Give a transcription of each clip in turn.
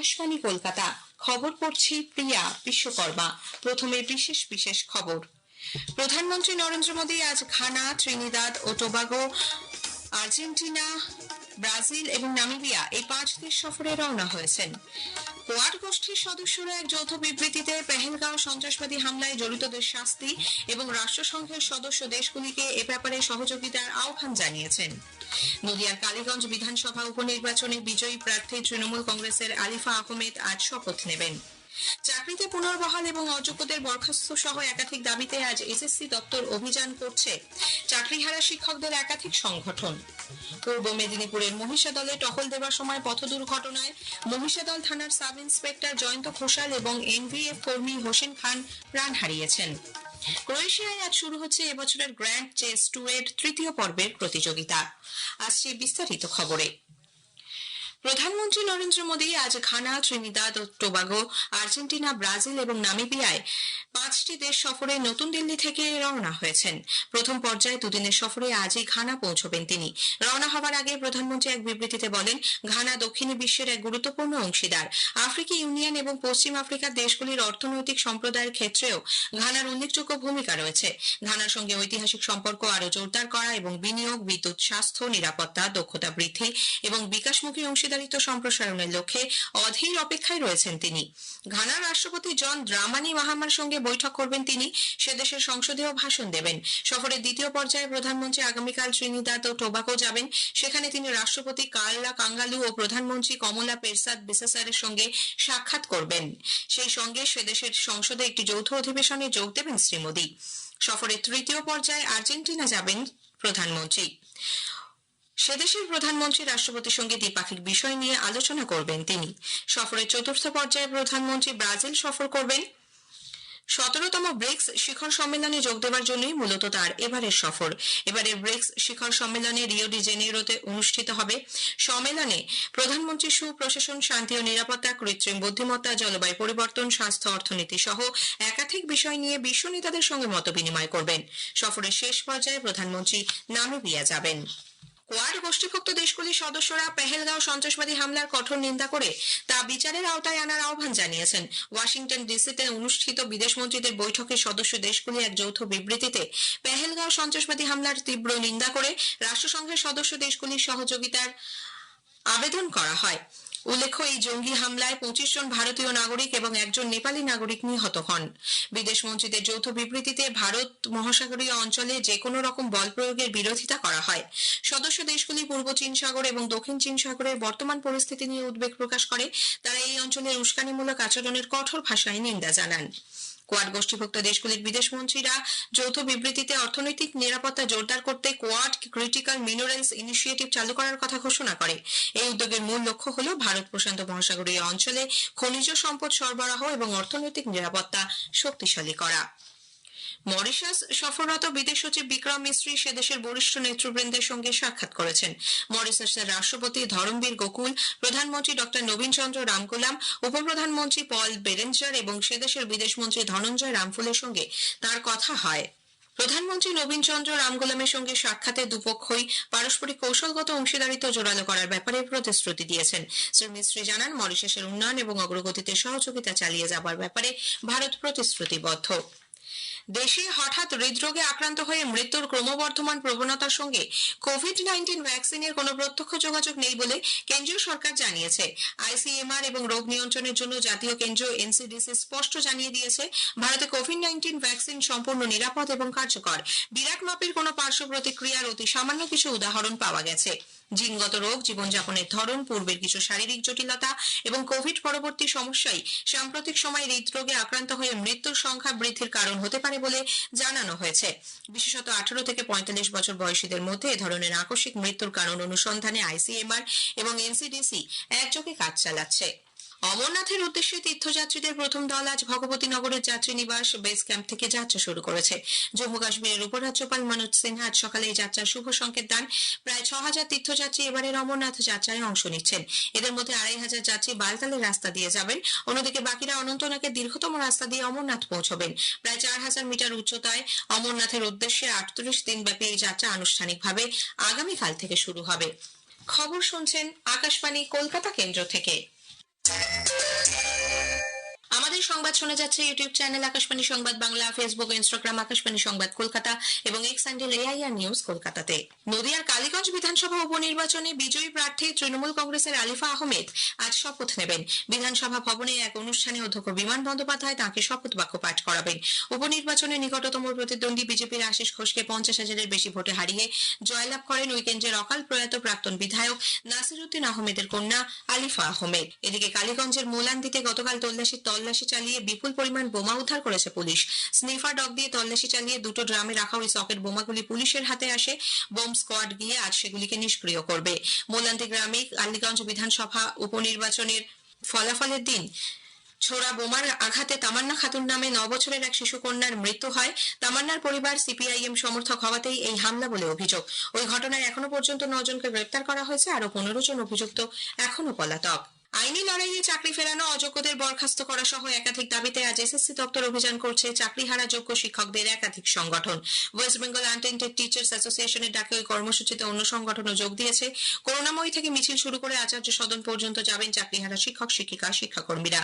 আকাশবাণী কলকাতা। খবর পড়ছি প্রিয়া বিশ্বকর্মা। প্রথমে বিশেষ বিশেষ খবর। প্রধানমন্ত্রী নরেন্দ্র মোদী আজ ঘানা, ত্রিনিদাদ ও টোবাগো, আর্জেন্টিনা, ব্রাজিল এবং নামিবিয়া এই 5 দেশ সফরে রওনা হয়েছেন। কোয়াড গোষ্ঠীর সদস্যরা এক যৌথ বিবৃতিতে পেহেলগাঁও সন্ত্রাসবাদী হামলায় জড়িতদের শাস্তি এবং রাষ্ট্রসংঘের সদস্য দেশগুলিকে এ ব্যাপারে সহযোগিতার আহ্বান জানিয়েছেন। নদিয়ার কালীগঞ্জ বিধানসভা উপনির্বাচনে বিজয়ী প্রার্থী তৃণমূল কংগ্রেসের আলিফা আহমেদ আজ শপথ নেবেন। চাকরিতে পুনর্বহাল এবং অযোগ্যদের বরখাস্ত সহ একাধিক দাবিতে আজ এসএসসি দপ্তর অভিযান করছে চাকরিহারা শিক্ষকদের একাধিক সংগঠন। পূর্ব মেদিনীপুরের মহিষাদলে টহল দেওয়ার সময় পথ দুর্ঘটনায় মহিষাদল থানার সাব ইন্সপেক্টর জয়ন্ত ঘোষাল এবং এনভিএফ কর্মী হোসেন খান প্রাণ হারিয়েছেন। ক্রোয়েশিয়ায় আজ শুরু হচ্ছে এবছরের গ্র্যান্ড চেস ট্যুরের তৃতীয় পর্বের প্রতিযোগিতা। আসছে বিস্তারিত খবরে। প্রধানমন্ত্রী নরেন্দ্র মোদী আজ ঘানা, ত্রিনিদাদ ও টোবাগো, আর্জেন্টিনা, ব্রাজিল এবং নামিবিয়ায় 5টি দেশ সফরে নতুন দিল্লি থেকে রওনা হয়েছেন। প্রথম পর্যায়ে দুদিনের সফরে আজই ঘানা পৌঁছবেন তিনি। রওনা হওয়ার আগে প্রধানমন্ত্রী এক বিবৃতিতে বলেন, ঘানা দক্ষিণী বিশ্বের এক গুরুত্বপূর্ণ অংশীদার। আফ্রিকি ইউনিয়ন এবং পশ্চিম আফ্রিকার দেশগুলির অর্থনৈতিক সম্প্রদায়ের ক্ষেত্রেও ঘানার উল্লেখযোগ্য ভূমিকা রয়েছে। ঘানার সঙ্গে ঐতিহাসিক সম্পর্ক আরও জোরদার করা এবং বিনিয়োগ, বিদ্যুৎ, স্বাস্থ্য, নিরাপত্তা, দক্ষতা বৃদ্ধি এবং বিকাশমুখী অংশীদারিত্ব সম্প্রসারণের লক্ষ্যে অধীর অপেক্ষায় রয়েছেন তিনি। ঘানার রাষ্ট্রপতি জন দ্রামানি মাহামার সঙ্গে বৈঠক করবেন তিনি। সে দেশের সংসদেও ভাষণ দেবেন। সফরের দ্বিতীয় পর্যায়ে প্রধানমন্ত্রী আগামীকাল ত্রিনিদাদ ও টোবাগো যাবেন। সেখানে তিনি রাষ্ট্রপতি কার্লা কাঙ্গালু ও প্রধানমন্ত্রী কমলা পেরসাদ বিসাসারের সঙ্গে সাক্ষাৎ করবেন। সেই সঙ্গে সে দেশের সংসদে একটি যৌথ অধিবেশনে যোগ দেবেন শ্রী মোদী। সফরের তৃতীয় পর্যায়ে আর্জেন্টিনা যাবেন প্রধানমন্ত্রী। সেদেশের প্রধানমন্ত্রী রাষ্ট্রপতির সঙ্গে দ্বিপাক্ষিক বিষয় নিয়ে আলোচনা করবেন তিনি। সফরের চতুর্থ পর্যায়ে প্রধানমন্ত্রী ব্রাজিল সফর করবেন। 17তম ব্রিক্স শিখর সম্মেলনে যোগ দেওয়ার জন্যই মূলত তার এবারের সফর। এবারের ব্রিক্স শিখর সম্মেলনে রিও ডি জেনেরোতে অনুষ্ঠিত হবে। সম্মেলনে প্রধানমন্ত্রী সুপ্রশাসন, শান্তি ও নিরাপত্তা, কৃত্রিম বুদ্ধিমত্তা, জলবায়ু পরিবর্তন, স্বাস্থ্য, অর্থনীতি সহ একাধিক বিষয় নিয়ে বিশ্ব নেতাদের সঙ্গে মতবিনিময় করবেন। সফরের শেষ পর্যায়ে প্রধানমন্ত্রী নামিবিয়া যাবেন। কোয়াড গোষ্ঠীভুক্ত দেশগুলির সদস্যরা পেহেলগাঁও সন্ত্রাসবাদী হামলার কঠোর নিন্দা করে তা বিচারের আওতায় আনার আহ্বান জানিয়েছেন। ওয়াশিংটন ডিসিতে অনুষ্ঠিত বিদেশমন্ত্রীদের বৈঠকে সদস্য দেশগুলি এক যৌথ বিবৃতিতে পেহেলগাঁও সন্ত্রাসবাদী হামলার তীব্র নিন্দা করে রাষ্ট্রসংঘের সদস্য দেশগুলির সহযোগিতার আবেদন করা হয়। উল্লেখ্য, এই জঙ্গি হামলায় 25 জন ভারতীয় নাগরিক এবং একজন নেপালি নাগরিক নিহত হন। বিদেশ মন্ত্রীদের যৌথ বিবৃতিতে ভারত মহাসাগরীয় অঞ্চলে যে কোনো রকম বল প্রয়োগের বিরোধিতা করা হয়। সদস্য দেশগুলি পূর্ব চীন সাগর এবং দক্ষিণ চীন সাগরের বর্তমান পরিস্থিতি নিয়ে উদ্বেগ প্রকাশ করে। তারা এই অঞ্চলের উস্কানিমূলক আচরণের কঠোর ভাষায় নিন্দা জানান। কোয়াড গোষ্ঠীভুক্ত দেশগুলির বিদেশ মন্ত্রীরা যৌথ বিবৃতিতে অর্থনৈতিক নিরাপত্তা জোরদার করতে কোয়াড ক্রিটিক্যাল মিনারেলস ইনিশিয়েটিভ চালু করার কথা ঘোষণা করে। এই উদ্যোগের মূল লক্ষ্য হল ভারত প্রশান্ত মহাসাগরীয় অঞ্চলে খনিজ সম্পদ সরবরাহ এবং অর্থনৈতিক নিরাপত্তা শক্তিশালী করা। মরিশাস সফররত বিদেশ সচিব বিক্রম মিস্ত্রি সে দেশের বরিষ্ঠ নেতৃবৃন্দের সঙ্গে সাক্ষাৎ করেছেন। মরিশাসের রাষ্ট্রপতি ধরমবীর গোকুল, প্রধানমন্ত্রী ডক্টর নবীন চন্দ্র রামকুলাম, উপপ্রধানমন্ত্রী পল বেরেঞ্জার এবং সে দেশের বিদেশমন্ত্রী ধনঞ্জয় রামফুলের সঙ্গে তার কথা হয়। প্রধানমন্ত্রী নবীন চন্দ্র রামগুলামের সঙ্গে সাক্ষাতে দুপক্ষই পারস্পরিক কৌশলগত অংশীদারিত্ব জোরালো করার ব্যাপারে প্রতিশ্রুতি দিয়েছেন। শ্রী মিস্ত্রি জানান, মরিশাসের উন্নয়ন এবং অগ্রগতিতে সহযোগিতা চালিয়ে যাবার ব্যাপারে ভারত প্রতিশ্রুতিবদ্ধ। দেশে হঠাৎ হৃদরোগে আক্রান্ত হয়ে মৃত্যুর ক্রমবর্ধমান প্রবণতার সঙ্গে কোভিড-19 ভ্যাকসিনের কোনো প্রত্যক্ষ যোগাযোগ নেই বলে কেন্দ্রীয় সরকার জানিয়েছে। আইসিএমআর এবং রোগ নিয়ন্ত্রণের জন্য জাতীয় কেন্দ্র এনসিডিসি স্পষ্ট জানিয়ে দিয়েছে, ভারতে কোভিড-19 ভ্যাকসিন সম্পূর্ণ নিরাপদ এবং কার্যকর। বিরাট মাপের কোনো পার্শ্ব প্রতিক্রিয়ার অতি সামান্য কিছু উদাহরণ পাওয়া গেছে। জিনগত রোগ, জীবনযাপনের ধরন, পূর্বের কিছু শারীরিক জটিলতা এবং কোভিড পরবর্তী সমস্যাই সাম্প্রতিক সময়ে হৃদরোগে আক্রান্ত হয়ে মৃত্যুর সংখ্যা বৃদ্ধির কারণ হতে পারে বলে জানানো হয়েছে। বিশেষত 18 থেকে 45 বছর বয়সীদের মধ্যে এ ধরনের আকস্মিক মৃত্যুর কারণ অনুসন্ধানে আইসিএমআর এবং এনসিডিসি একযোগে কাজ চালাচ্ছে। অমরনাথের উদ্দেশ্যে তীর্থযাত্রীদের প্রথম দল আজ ভগবতীনগরের যাত্রী নিবাস বেস ক্যাম্প থেকে যাত্রা শুরু করেছে। জম্মু কাশ্মীরের উপরাজ্যপাল মনোজ সিনহা আজ সকালে এই যাত্রার শুভ সংকেত দেন। প্রায় 6000 তীর্থযাত্রী এবারের অমরনাথ যাত্রায় অংশ নিচ্ছেন। এদের মধ্যে 2500 যাত্রী বালতালের রাস্তা দিয়ে যাবেন। অন্যদিকে বাকিরা অনন্তনাগের দীর্ঘতম রাস্তা দিয়ে অমরনাথ পৌঁছবেন। প্রায় 4000 মিটার উচ্চতায় অমরনাথের উদ্দেশ্যে 38 দিন ব্যাপী এই যাত্রা আনুষ্ঠানিকভাবে আগামীকাল থেকে শুরু হবে। খবর শুনছেন আকাশবাণী কলকাতা কেন্দ্র থেকে। আমাদের সংবাদ শোনা যাচ্ছে ইউটিউব চ্যানেল আকাশবাণী সংবাদ বাংলা, ফেসবুক ও ইনস্টাগ্রাম আকাশবাণী সংবাদ কলকাতা এবং এক্স হ্যান্ডেল AIR নিউজ কলকাতাতে। নদিয়ার কালীগঞ্জ বিধানসভা উপনির্বাচনে বিজয়ী প্রার্থী তৃণমূল কংগ্রেসের আলিফা আহমেদ আজ শপথ নেবেন। বিধানসভা ভবনে এক অনুষ্ঠানে অধ্যক্ষ বিমান বন্দ্যোপাধ্যায় তাঁকে শপথ বাক্য পাঠ করাবেন। উপনির্বাচনে নিকটতম প্রতিদ্বন্দ্বী বিজেপির আশিস ঘোষকে 50,000-এর বেশি ভোটে হারিয়ে জয়লাভ করেন ওই কেন্দ্রের অকাল প্রয়াত প্রাক্তন বিধায়ক নাসিরউদ্দিন আহমেদের কন্যা আলিফা আহমেদ। এদিকে কালীগঞ্জের মোলান্দিতে গতকাল তল্লাশি চালিয়ে বিপুল পরিমাণ বোমা উদ্ধার করেছে পুলিশ। স্নিফার ডগ দিয়ে তল্লাশি চালিয়ে দুটো ড্রামে রাখা ওই সকেট বোমাগুলি পুলিশের হাতে আসে। বোম স্কোয়াড গিয়ে আজ সেগুলিকে নিষ্ক্রিয় করবে। মোলান্দি গ্রামে কালীগঞ্জ বিধানসভা উপনির্বাচনের ফলাফলের দিন ছোড়া বোমার আঘাতে তামান্না খাতুন নামে 9 বছরের এক শিশুকন্যার মৃত্যু হয়। তামান্নার পরিবার CPIM সমর্থক হওয়াতেই এই হামলা বলে অভিযোগ। ওই ঘটনায় এখনো পর্যন্ত 9 জনকে গ্রেপ্তার করা হয়েছে, আরো 15 জন অভিযুক্ত এখনো পলাতক। আইনি লড়াইয়ে চাকরি ফেরানো, অযোগ্যদের বরখাস্ত করা সহ একাধিক দাবিতে আজ SSC দপ্তর অভিযান করছে চাকরিহারা যোগ্য শিক্ষকদের একাধিক সংগঠন। ওয়েস্ট বেঙ্গল আনটেন্টেড টিচার্স অ্যাসোসিয়েশনের ডাকে ওই কর্মসূচিতে অন্য সংগঠনও যোগ দিয়েছে। করুণাময়ী থেকে মিছিল শুরু করে আচার্য সদন পর্যন্ত যাবেন চাকরিহারা শিক্ষক শিক্ষিকা শিক্ষাকর্মীরা।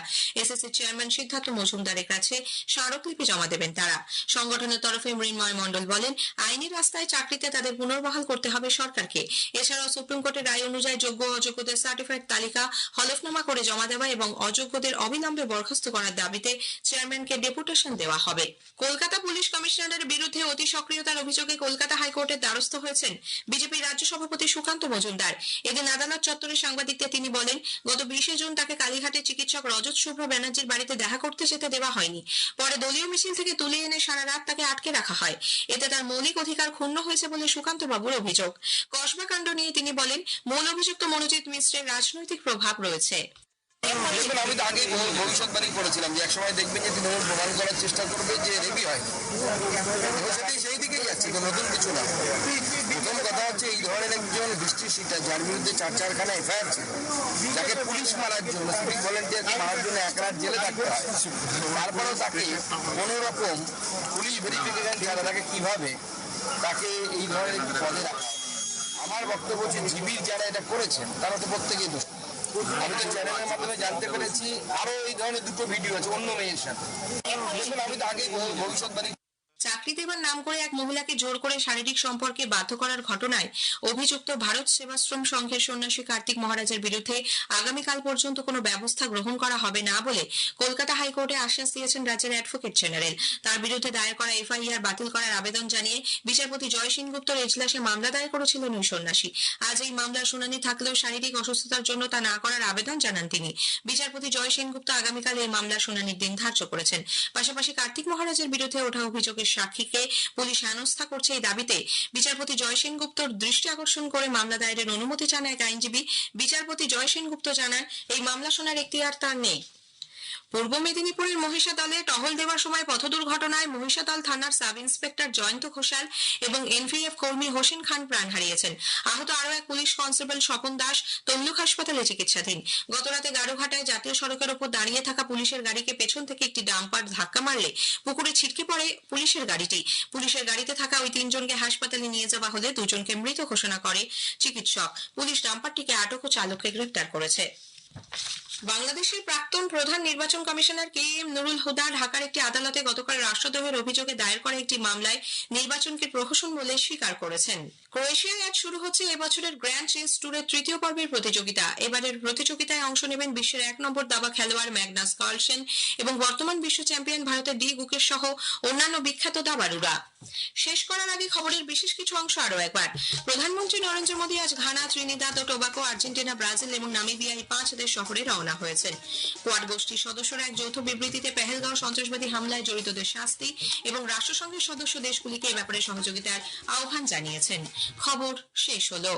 SSC চেয়ারম্যান সিদ্ধার্থ মজুমদারের কাছে স্মারকলিপি জমা দেবেন তারা। সংগঠনের তরফে মৃন্ময় মণ্ডল বলেন, আইনি রাস্তায় চাকরিতে তাদের পুনর্বহাল করতে হবে সরকারকে। এছাড়াও সুপ্রিম কোর্টের রায় অনুযায়ী যোগ্য অযোগ্যদের সার্টিফাইড তালিকা হলফনামা করে জমা দেওয়া এবং অযোগ্যদের অবিলম্বে বরখাস্ত করার দাবিতে চেয়ারম্যানকে ডেপুটেশন দেওয়া হবে। কলকাতা পুলিশ কমিশনারের বিরুদ্ধে অতি সক্রিয়তার অভিযোগে কলকাতা হাইকোর্টের দ্বারস্থ হয়েছেন বিজেপি রাজ্য সভাপতি সুকান্ত মজুমদার। এদিন আদালত চত্বরে সাংবাদিকদের তিনি বলেন, গত 20 জুন তাকে কালীঘাটে চিকিৎসক রজত শুভ্র ব্যানার্জির বাড়িতে দেখা করতে যেতে দেওয়া হয়নি। পরে দলীয় মিছিল থেকে তুলে এনে সারা রাত তাকে আটকে রাখা হয়। এতে তার মৌলিক অধিকার ক্ষুণ্ণ হয়েছে বলে সুকান্ত বাবুর অভিযোগ। কসবা কাণ্ড নিয়ে তিনি বলেন, মূল অভিযুক্ত মনোজিৎ মিশ্রের রাজনৈতিক প্রভাব রয়েছে। দেখুন, আমি তো আগে ভবিষ্যৎবাণী করেছিলাম যে একসময় দেখবেন যে তৃণমূল প্রমাণ করার চেষ্টা করবে যে রেপি হয়, সেই দিকেই যাচ্ছে, তো নতুন কিছু না। প্রথম কথা হচ্ছে, এই ধরনের একজন বৃষ্টির সিটার যার বিরুদ্ধে 4খানা FIR ছিল, যাকে পুলিশ মারার জন্য, সিভিক ভলেন্টিয়ার মারার জন্য 1 রাত জেলে থাকতে হয়, তারপরেও তাকে কোনো রকম পুলিশ ভেরিফিকেশন ছাড়া তাকে কিভাবে তাকে এই ধরনের একটি পদে রাখা। আমার বক্তব্য হচ্ছে, জিবির যারা এটা করেছেন তারা তো প্রত্যেকেই দোষ। আমি তো চ্যানেলের মাধ্যমে জানতে পেরেছি আরো এই ধরনের 2টো ভিডিও আছে অন্য মেয়ের সাথে। আমি তো আগে ভবিষ্যৎবাণী। চাকরি দেবার নাম করে এক মহিলাকে জোর করে শারীরিক সম্পর্কে বাধ্য করার ঘটনায় অভিযুক্ত ভারত সেবাশ্রম সংঘের সন্ন্যাসী কার্তিক মহারাজের বিরুদ্ধে আগামীকাল পর্যন্ত কোনো ব্যবস্থা গ্রহণ করা হবে না বলে কলকাতা হাইকোর্টে আশ্বাস দিয়েছেন রাজ্যের অ্যাডভোকেট জেনারেল। তার বিরুদ্ধে দায়ের করা FIR বাতিল করার আবেদন জানিয়ে বিচারপতি জয় সেনগুপ্তর এজলাসে মামলা দায়ের করেছিলেন ওই সন্ন্যাসী। আজ এই মামলার শুনানি থাকলেও শারীরিক অসুস্থতার জন্য তা না করার আবেদন জানান তিনি। বিচারপতি জয় সেনগুপ্ত আগামীকাল এই মামলার শুনানির দিন ধার্য করেছেন। পাশাপাশি কার্তিক মহারাজের বিরুদ্ধে ওঠা অভিযোগের সাক্ষীকে পুলিশ হেনস্থা করছে এই দাবিতে বিচারপতি জয় সেনগুপ্তর দৃষ্টি আকর্ষণ করে মামলা দায়েরের অনুমতি চান এক আইনজীবী। বিচারপতি জয় সেনগুপ্ত জানান, এই মামলা শোনার এখতিয়ার তার নেই। পূর্ব মেদিনীপুরের মহিষাদলে টহল দেওয়ার সময় পথ দুর্ঘটনায় মহিষাদল থানার সাব ইন্সপেক্টর জয়ন্ত ঘোষাল এবং NVF কর্মী হোসেন খান প্রাণ হারিয়েছেন। আহত আরও এক পুলিশ কনস্টেবল স্বপন দাস তমলুক হাসপাতালে চিকিৎসাধীন। গতরাতে গাড়ুঘাটায় জাতীয় সড়কের ওপর দাঁড়িয়ে থাকা পুলিশের গাড়িকে পেছন থেকে একটি ডাম্পার ধাক্কা মারলে পুকুরে ছিটকে পড়ে পুলিশের গাড়িটি। পুলিশের গাড়িতে থাকা ওই 3 জনকে হাসপাতালে নিয়ে যাওয়া হলে 2 জনকে মৃত ঘোষণা করে চিকিৎসক। পুলিশ ডাম্পারটিকে আটক ও চালককে গ্রেফতার করেছে। বাংলাদেশের প্রাক্তন প্রধান নির্বাচন কমিশনার KM নুরুল হুদা ঢাকার একটি আদালতে গতকাল রাষ্ট্রদ্রোহের অভিযোগে দায়ের করা একটি মামলায় নির্বাচনকে প্রহসন বলে স্বীকার করেছেন। ক্রোয়েশিয়ায় আজ শুরু হচ্ছে এবছরের গ্র্যান্ড চেস ট্যুরের 3য় পর্বের প্রতিযোগিতা। এবারের প্রতিযোগিতায় অংশ নেবেন বিশ্বের 1 নম্বর দাবা খেলোয়াড় ম্যাগনাস কার্লসেন এবং বর্তমান বিশ্ব চ্যাম্পিয়ন ভারতের ডি গুকেশ সহ অন্যান্য বিখ্যাত দাবাড়ুরা। শেষ করার আগে খবরের বিশেষ কিছু অংশ আরো একবার। প্রধানমন্ত্রী নরেন্দ্র মোদী আজ ঘানা, ত্রিনিদাদ ও টোবাগো, আর্জেন্টিনা, ব্রাজিল এবং নামিবিয়া এই 5 দেশ সফরে রওনা হয়েছেন। কোয়াড গোষ্ঠীর সদস্যরা এক যৌথ বিবৃতিতে পেহেলগাঁও সন্ত্রাসবাদী হামলায় জড়িতদের শাস্তি এবং রাষ্ট্রসংঘের সদস্য দেশগুলিকে এ ব্যাপারে সহযোগিতার আহ্বান জানিয়েছেন। খবর শেষ হলো।